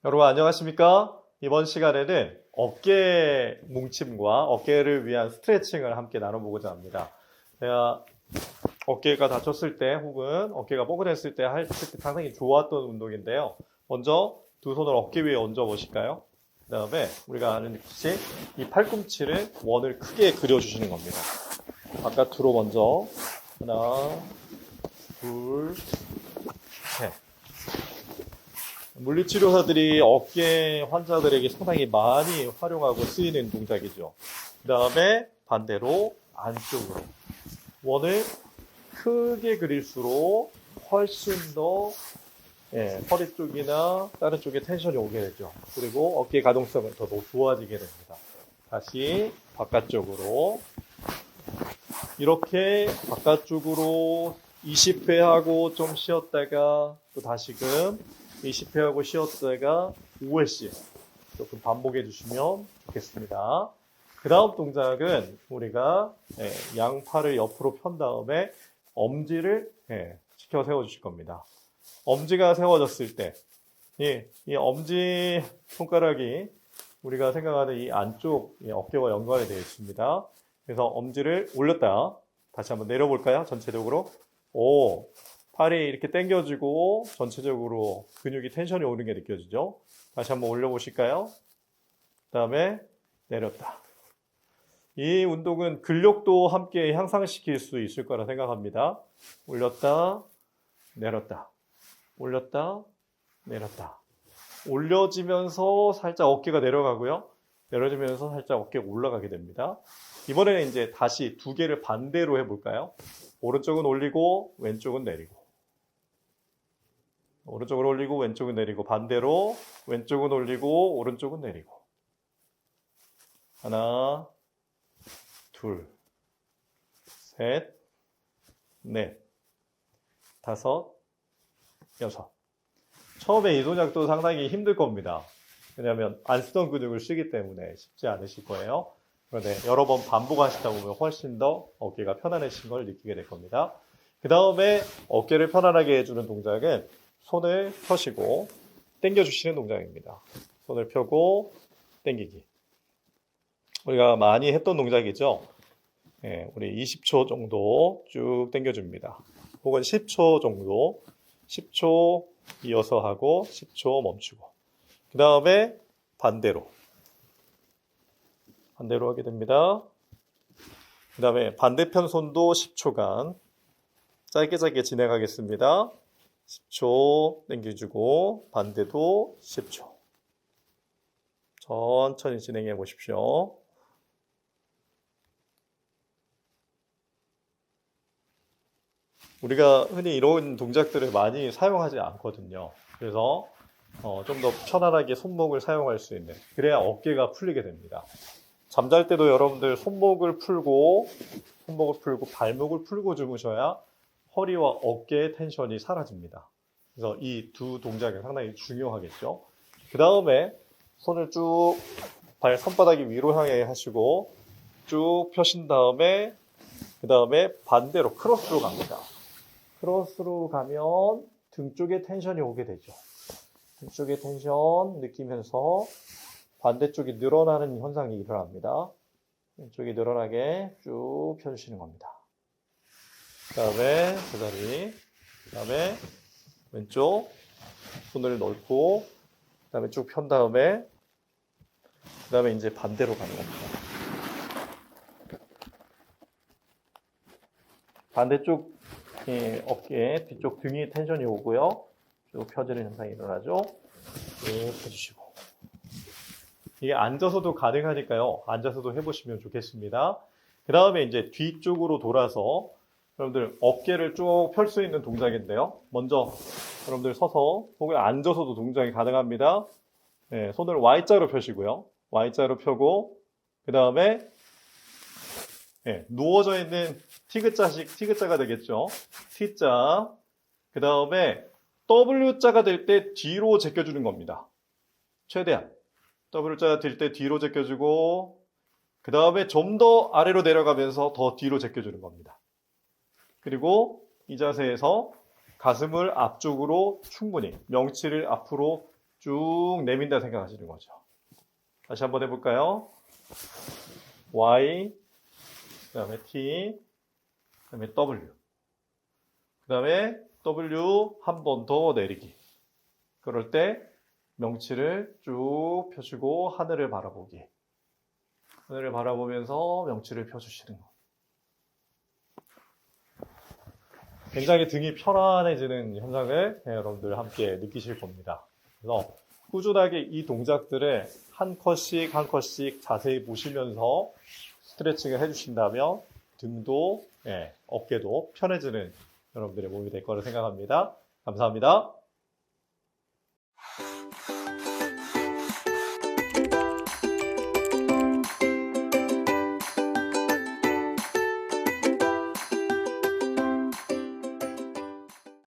여러분 안녕하십니까? 이번 시간에는 어깨 뭉침과 어깨를 위한 스트레칭을 함께 나눠보고자 합니다. 제가 어깨가 다쳤을 때 혹은 어깨가 뻐근했을 때 할 때 상당히 좋았던 운동인데요. 먼저 두 손을 어깨 위에 얹어 보실까요? 그 다음에 우리가 아는 듯이 이 팔꿈치를 원을 크게 그려주시는 겁니다. 바깥으로 먼저 하나, 둘, 셋. 물리치료사들이 어깨 환자들에게 상당히 많이 활용하고 쓰이는 동작이죠. 그 다음에 반대로 안쪽으로 원을 크게 그릴수록 훨씬 더 허리 쪽이나 다른 쪽에 텐션이 오게 되죠. 그리고 어깨 가동성은 더 좋아지게 됩니다. 다시 바깥쪽으로 이렇게 바깥쪽으로 20회 하고 좀 쉬었다가 또 다시금 20회 하고 쉬었다가 5회씩 조금 반복해 주시면 좋겠습니다. 그 다음 동작은 우리가 양팔을 옆으로 편 다음에 엄지를 치켜 세워 주실 겁니다. 엄지가 세워졌을 때 이 엄지 손가락이 우리가 생각하는 이 안쪽 어깨와 연관이 되어 있습니다. 그래서 엄지를 올렸다 다시 한번 내려볼까요? 전체적으로 팔이 이렇게 당겨지고 전체적으로 근육이 텐션이 오는 게 느껴지죠? 다시 한번 올려보실까요? 그 다음에 내렸다. 이 운동은 근력도 함께 향상시킬 수 있을 거라 생각합니다. 올렸다, 내렸다. 올렸다, 내렸다. 올려지면서 살짝 어깨가 내려가고요. 내려지면서 살짝 어깨가 올라가게 됩니다. 이번에는 이제 다시 두 개를 반대로 해볼까요? 오른쪽은 올리고 왼쪽은 내리고. 오른쪽을 올리고 왼쪽은 내리고 반대로 왼쪽은 올리고 오른쪽은 내리고 하나 둘 셋 넷 다섯 여섯 처음에 이 동작도 상당히 힘들 겁니다. 왜냐하면 안 쓰던 근육을 쓰기 때문에 쉽지 않으실 거예요. 그런데 여러 번 반복하시다 보면 훨씬 더 어깨가 편안해진 걸 느끼게 될 겁니다. 그 다음에 어깨를 편안하게 해주는 동작은 손을 펴시고 당겨주시는 동작입니다. 손을 펴고 당기기. 우리가 많이 했던 동작이죠. 우리 20초 정도 쭉 당겨줍니다. 혹은 10초 정도, 10초 이어서 하고 10초 멈추고. 그 다음에 반대로 하게 됩니다. 그 다음에 반대편 손도 10초간 짧게 진행하겠습니다. 10초 당겨주고 반대도 10초. 천천히 진행해 보십시오. 우리가 흔히 이런 동작들을 많이 사용하지 않거든요. 그래서 좀 더 편안하게 손목을 사용할 수 있는, 그래야 어깨가 풀리게 됩니다. 잠잘 때도 여러분들 손목을 풀고 발목을 풀고 주무셔야 허리와 어깨의 텐션이 사라집니다. 그래서 이 두 동작이 상당히 중요하겠죠. 그 다음에 손을 쭉 손바닥이 위로 향해 하시고 쭉 펴신 다음에 그 다음에 반대로 크로스로 갑니다. 크로스로 가면 등 쪽에 텐션이 오게 되죠. 등 쪽에 텐션 느끼면서 반대쪽이 늘어나는 현상이 일어납니다. 왼쪽이 늘어나게 쭉 펴주시는 겁니다. 그 다음에 제자리, 그 다음에 왼쪽 손을 넣고, 그 다음에 쭉 편 다음에, 그 다음에 이제 반대로 가는 겁니다. 반대쪽 어깨, 뒤쪽 등이 텐션이 오고요. 쭉 펴지는 현상이 일어나죠. 쭉 펴주시고. 이게 앉아서도 가능하니까요. 앉아서도 해보시면 좋겠습니다. 그 다음에 이제 뒤쪽으로 돌아서 여러분들 어깨를 쭉 펼 수 있는 동작인데요. 먼저 여러분들 서서 혹은 앉아서도 동작이 가능합니다. 손을 Y자로 펴시고요. Y자로 펴고 그 다음에 누워져 있는 T자가 되겠죠. T자. 그 다음에 W자가 될 때 뒤로 제껴주는 겁니다. 최대한. W자 들 때 뒤로 제껴주고 그 다음에 좀 더 아래로 내려가면서 더 뒤로 제껴주는 겁니다. 그리고 이 자세에서 가슴을 앞쪽으로 충분히 명치를 앞으로 쭉 내민다 생각하시는 거죠. 다시 한번 해볼까요? Y, 그 다음에 T, 그 다음에 W, 그 다음에 W 한 번 더 내리기. 그럴 때 명치를 쭉 펴주고 하늘을 바라보기. 하늘을 바라보면서 명치를 펴주시는 거. 굉장히 등이 편안해지는 현상을 여러분들 함께 느끼실 겁니다. 그래서 꾸준하게 이 동작들을 한 컷씩 한 컷씩 자세히 보시면서 스트레칭을 해주신다면 등도 어깨도 편해지는 여러분들의 몸이 될 거라 생각합니다. 감사합니다.